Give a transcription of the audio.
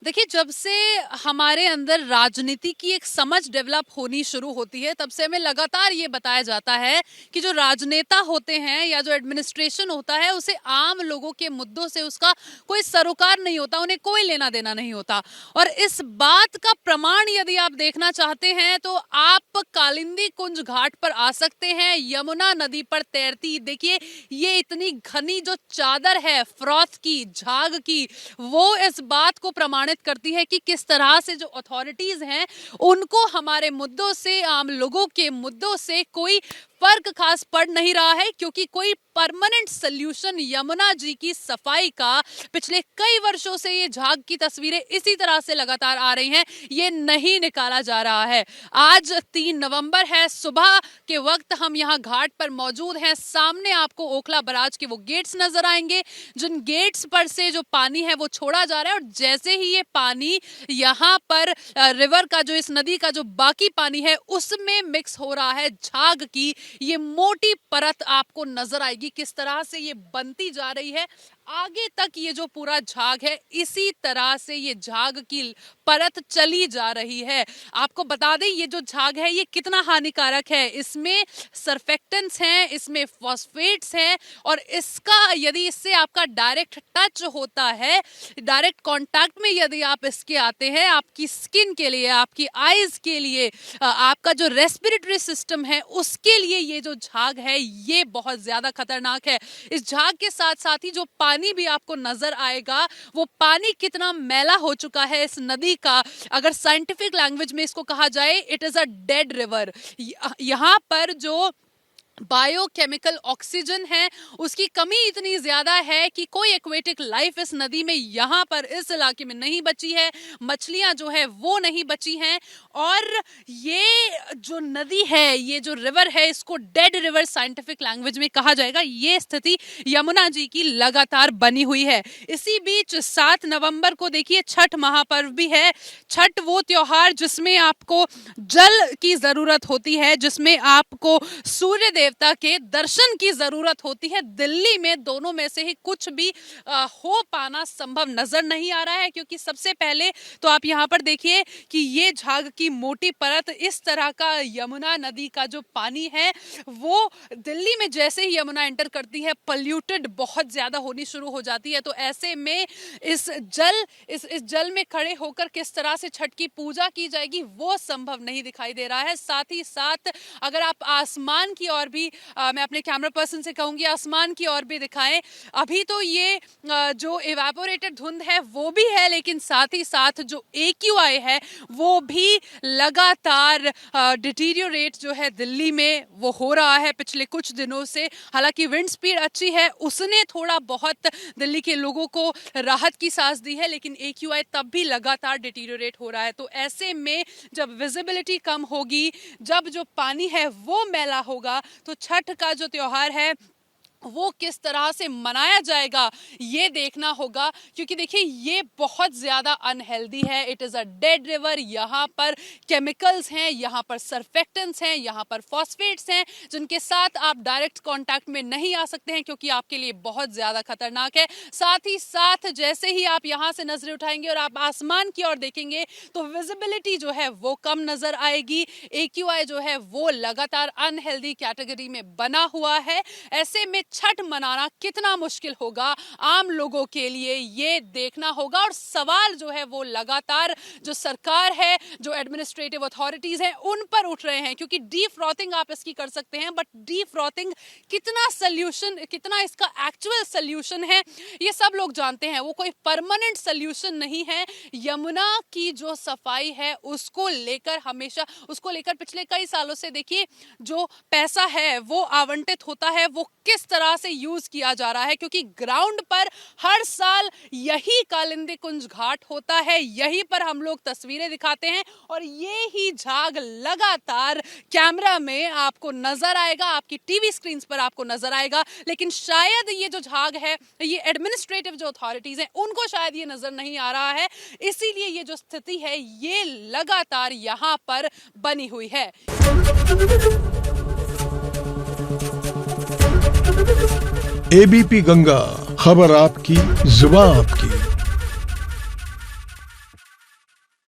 देखिए, जब से हमारे अंदर राजनीति की एक समझ डेवलप होनी शुरू होती है, तब से हमें लगातार ये बताया जाता है कि जो राजनेता होते हैं या जो एडमिनिस्ट्रेशन होता है, उसे आम लोगों के मुद्दों से उसका कोई सरोकार नहीं होता, उन्हें कोई लेना देना नहीं होता। और इस बात का प्रमाण यदि आप देखना चाहते हैं तो आप कालिंदी कुंज घाट पर आ सकते हैं। यमुना नदी पर तैरती देखिए, ये इतनी घनी जो चादर है फ्रॉथ की, झाग की, वो इस बात को प्रमाणित करती है कि किस तरह से जो अथॉरिटीज हैं उनको हमारे मुद्दों से, आम लोगों के मुद्दों से कोई फर्क खास पड़ नहीं रहा है, क्योंकि कोई परमानेंट सोल्यूशन यमुना जी की सफाई का पिछले कई वर्षों से ये झाग की तस्वीरें इसी तरह से लगातार आ रही हैं, ये नहीं निकाला जा रहा है। आज 3 नवंबर है, सुबह के वक्त हम यहाँ घाट पर मौजूद हैं। सामने आपको ओखला बराज के वो गेट्स नजर आएंगे, जिन गेट्स पर से जो पानी है वो छोड़ा जा रहा है, और जैसे ही ये पानी यहाँ पर रिवर का, जो इस नदी का जो बाकी पानी है उसमें मिक्स हो रहा है, झाग की ये मोटी परत आपको नजर आएगी किस तरह से ये बनती जा रही है। आगे तक ये जो पूरा झाग है, इसी तरह से ये झाग की परत चली जा रही है। आपको बता दें, ये जो झाग है ये कितना हानिकारक है। इसमें सरफेक्टेंट्स हैं, इसमें फॉस्फेट्स हैं, और इसका यदि इससे आपका डायरेक्ट टच होता है, डायरेक्ट कांटेक्ट में यदि आप इसके आते हैं, आपकी स्किन के लिए, आपकी आईज के लिए, आपका जो रेस्पिरेटरी सिस्टम है उसके लिए ये जो झाग है ये बहुत ज्यादा खतरनाक है। इस झाग के साथ साथ ही जो पानी भी आपको नजर आएगा, वो पानी कितना मैला हो चुका है इस नदी का। अगर साइंटिफिक लैंग्वेज में इसको कहा जाए, it is a dead river. यहाँ पर जो बायोकेमिकल ऑक्सीजन है उसकी कमी इतनी ज्यादा है कि कोई एक्वेटिक लाइफ इस नदी में, यहाँ पर इस इलाके में नहीं बची है। मछलियां जो है वो नहीं बची हैं, और ये जो नदी है, ये जो रिवर है, इसको डेड रिवर साइंटिफिक लैंग्वेज में कहा जाएगा। ये स्थिति यमुना जी की लगातार बनी हुई है। इसी बीच 7 नवंबर को देखिए छठ महापर्व भी है। छठ वो त्योहार जिसमें आपको जल की जरूरत होती है, जिसमें आपको सूर्य देवता के दर्शन की जरूरत होती है। दिल्ली में दोनों में से ही कुछ भी हो पाना संभव नजर नहीं आ रहा है, क्योंकि सबसे पहले तो आप यहाँ पर देखिए कि ये झाग की मोटी परत, इस तरह का यमुना नदी का जो पानी है वो दिल्ली में जैसे ही यमुना एंटर करती है, पॉल्यूटेड बहुत ज्यादा होनी शुरू हो जाती है। तो ऐसे में इस जल में खड़े होकर किस तरह से छठ की पूजा की जाएगी वो संभव नहीं दिखाई दे रहा है। साथ ही साथ अगर आप आसमान की ओर भी, मैं अपने कैमरा पर्सन से कहूंगी आसमान की ओर भी दिखाएं। अभी तो ये जो इवेपोरेटेड धुंध है वो भी है, लेकिन साथ ही साथ जो AQI है वो भी लगातार डिटीरियोरेट जो है दिल्ली में वो हो रहा है पिछले कुछ दिनों से। हालांकि विंड स्पीड अच्छी है, उसने थोड़ा बहुत दिल्ली के लोगों को राहत की सांस दी है, लेकिन AQI तब भी लगातार डिटीरियोरेट हो रहा है। तो ऐसे में जब विजिबिलिटी कम होगी, जब जो पानी है वो मैला होगा, तो छठ का जो त्योहार है वो किस तरह से मनाया जाएगा ये देखना होगा। क्योंकि देखिए ये बहुत ज्यादा अनहेल्दी है। It is a dead river. यहाँ पर केमिकल्स हैं, यहाँ पर सरफेक्टेंट्स हैं, यहाँ पर फॉस्फेट्स हैं, जिनके साथ आप डायरेक्ट कांटेक्ट में नहीं आ सकते हैं, क्योंकि आपके लिए बहुत ज्यादा खतरनाक है। साथ ही साथ जैसे ही आप यहाँ से नजरें उठाएंगे और आप आसमान की ओर देखेंगे तो विजिबिलिटी जो है वो कम नजर आएगी। AQI जो है वो लगातार अनहेल्दी कैटेगरी में बना हुआ है। ऐसे में छठ मनाना कितना मुश्किल होगा आम लोगों के लिए, ये देखना होगा। और सवाल जो है वो लगातार जो सरकार है, जो एडमिनिस्ट्रेटिव अथॉरिटीज हैं, उन पर उठ रहे हैं। क्योंकि डीफ्रॉथिंग आप इसकी कर सकते हैं, बट डीफ्रॉथिंग कितना सोल्यूशन, कितना इसका एक्चुअल सोल्यूशन है, ये सब लोग जानते हैं। वो कोई परमानेंट सोल्यूशन नहीं है। यमुना की जो सफाई है उसको लेकर हमेशा, उसको लेकर पिछले कई सालों से देखिए जो पैसा है वो आवंटित होता है, वो किस तरह से यूज किया जा रहा है। क्योंकि ग्राउंड पर हर साल यही कालिंदी कुंज घाट होता है, यहीं पर हम लोग तस्वीरें दिखाते हैं, और ये ही झाग लगातार कैमरा में आपको नजर आएगा, आपकी टीवी स्क्रीन पर आपको नजर आएगा। लेकिन शायद ये जो झाग है, ये एडमिनिस्ट्रेटिव जो अथॉरिटीज हैं उनको शायद ये नजर नहीं आ रहा है, इसीलिए ये जो स्थिति है ये लगातार यहाँ पर बनी हुई है। ABP गंगा, खबर आपकी, जुबान आपकी।